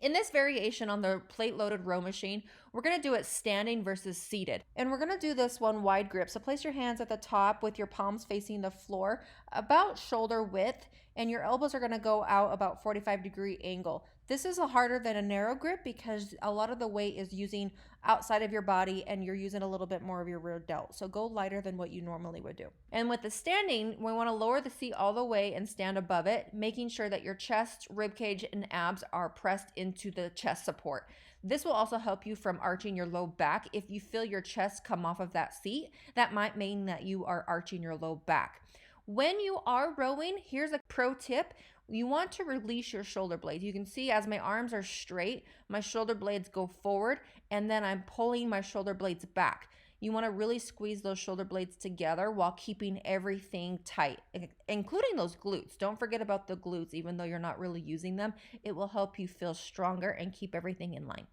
In this variation on the plate-loaded row machine, we're going to do it standing versus seated. And we're going to do this one wide grip. So place your hands at the top with your palms facing the floor, about shoulder width, and your elbows are going to go out about 45-degree angle. This is harder than a narrow grip because a lot of the weight is using outside of your body and you're using a little bit more of your rear delt. So go lighter than what you normally would do. And with the standing, we want to lower the seat all the way and stand above it, making sure that your chest, rib cage, and abs are pressed into the chest support. This will also help you from arching your low back. If you feel your chest come off of that seat, that might mean that you are arching your low back. When you are rowing, here's a pro tip. You want to release your shoulder blades. You can see as my arms are straight, my shoulder blades go forward, and then I'm pulling my shoulder blades back. You want to really squeeze those shoulder blades together while keeping everything tight, including those glutes. Don't forget about the glutes, even though you're not really using them. It will help you feel stronger and keep everything in line.